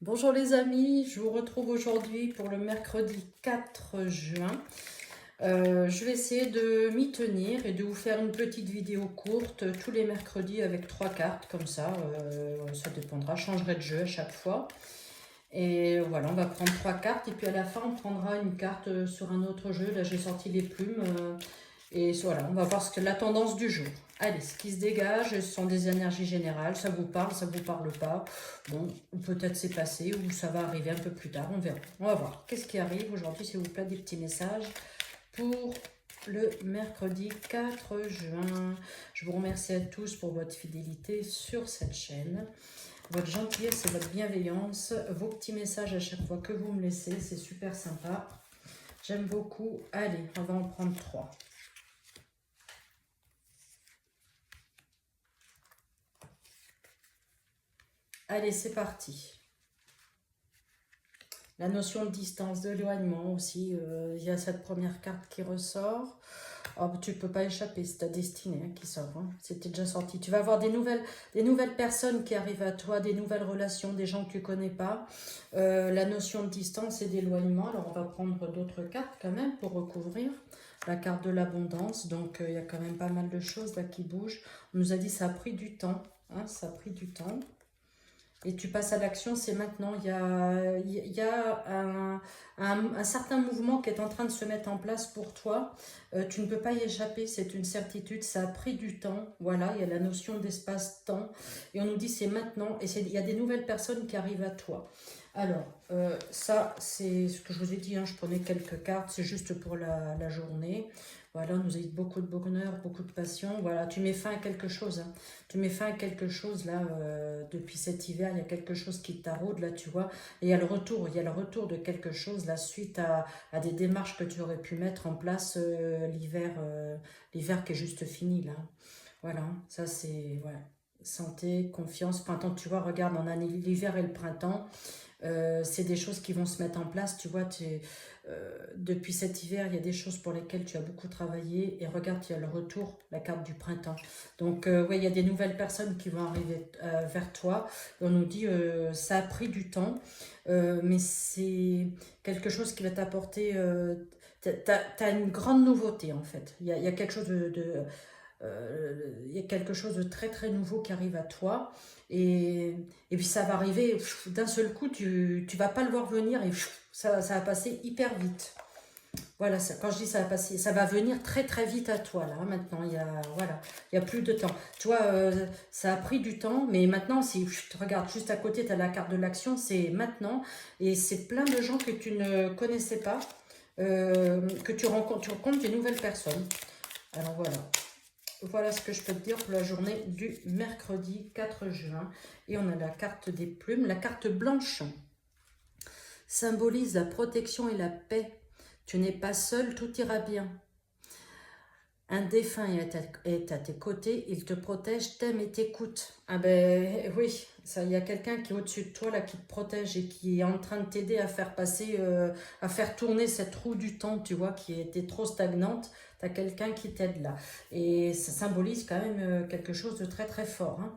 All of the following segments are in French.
Bonjour les amis, je vous retrouve aujourd'hui pour le mercredi 4 juin. Je vais essayer de m'y tenir et de vous faire une petite vidéo courte tous les mercredis avec 3 cartes comme ça. Ça dépendra, je changerai de jeu à chaque fois. Et voilà, on va prendre 3 cartes et puis à la fin on prendra une carte sur un autre jeu. Là j'ai sorti les plumes. Et voilà, on va voir la tendance du jour. Allez, ce qui se dégage, ce sont des énergies générales. Ça vous parle, ça vous parle pas. Bon, ou peut-être c'est passé, ou ça va arriver un peu plus tard. On verra. On va voir. Qu'est-ce qui arrive aujourd'hui, s'il vous plaît, des petits messages pour le mercredi 4 juin. Je vous remercie à tous pour votre fidélité sur cette chaîne. Votre gentillesse et votre bienveillance. Vos petits messages à chaque fois que vous me laissez. C'est super sympa. J'aime beaucoup. Allez, on va en prendre 3. Allez, c'est parti. La notion de distance, d'éloignement aussi. Il y a cette première carte qui ressort. Oh, tu ne peux pas échapper, c'est ta destinée qui sort. Hein. C'était déjà sorti. Tu vas avoir des nouvelles personnes qui arrivent à toi, des nouvelles relations, des gens que tu ne connais pas. La notion de distance et d'éloignement. Alors, on va prendre d'autres cartes quand même pour recouvrir. La carte de l'abondance. Donc, il y a quand même pas mal de choses là qui bougent. On nous a dit que ça a pris du temps. Hein, ça a pris du temps. Et tu passes à l'action, c'est maintenant. Il y a un certain mouvement qui est en train de se mettre en place pour toi. Tu ne peux pas y échapper, c'est une certitude. Ça a pris du temps. Voilà, il y a la notion d'espace-temps. Et on nous dit c'est maintenant. Et il y a des nouvelles personnes qui arrivent à toi. Alors, ça, c'est ce que je vous ai dit. Hein, je prenais quelques cartes. C'est juste pour la journée. Voilà, on nous a dit beaucoup de bonheur, beaucoup de passion. Voilà, tu mets fin à quelque chose. Hein. Tu mets fin à quelque chose, là, depuis cet hiver, il y a quelque chose qui taraude, là, tu vois. Et il y a le retour de quelque chose, là, suite à des démarches que tu aurais pu mettre en place l'hiver qui est juste fini, là. Voilà, ça c'est, ouais. Santé, confiance, printemps, tu vois, regarde, on a l'hiver et le printemps. C'est des choses qui vont se mettre en place, tu vois, depuis cet hiver, il y a des choses pour lesquelles tu as beaucoup travaillé, et regarde, il y a le retour, la carte du printemps. Donc, ouais, il y a des nouvelles personnes qui vont arriver vers toi. On nous dit, ça a pris du temps, mais c'est quelque chose qui va t'apporter, t'as une grande nouveauté, en fait. Il y a quelque chose il y a quelque chose de très très nouveau qui arrive à toi et puis ça va arriver d'un seul coup, tu vas pas le voir venir et ça va passer hyper vite. Voilà, quand je dis ça va passer, ça va venir très très vite à toi là, maintenant, voilà, il y a plus de temps. Tu vois, ça a pris du temps, mais maintenant, si tu regardes juste à côté, tu as la carte de l'action, c'est maintenant, et c'est plein de gens que tu ne connaissais pas, que tu rencontres des nouvelles personnes. Alors voilà. Voilà ce que je peux te dire pour la journée du mercredi 4 juin. Et on a la carte des plumes. La carte blanche symbolise la protection et la paix. Tu n'es pas seul, tout ira bien. Un défunt est à tes côtés, il te protège, t'aime et t'écoute. Ah ben oui, il y a quelqu'un qui est au-dessus de toi, là, qui te protège et qui est en train de t'aider à faire passer, à faire tourner cette roue du temps, tu vois, qui était trop stagnante. Tu as quelqu'un qui t'aide là. Et ça symbolise quand même quelque chose de très très fort. Hein.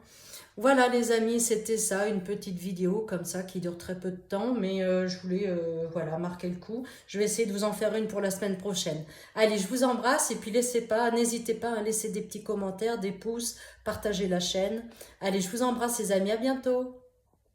Voilà les amis, c'était ça, une petite vidéo comme ça qui dure très peu de temps, mais je voulais voilà, marquer le coup. Je vais essayer de vous en faire une pour la semaine prochaine. Allez, je vous embrasse et puis n'hésitez pas à laisser des petits commentaires, des pouces, partager la chaîne. Allez, je vous embrasse les amis, à bientôt.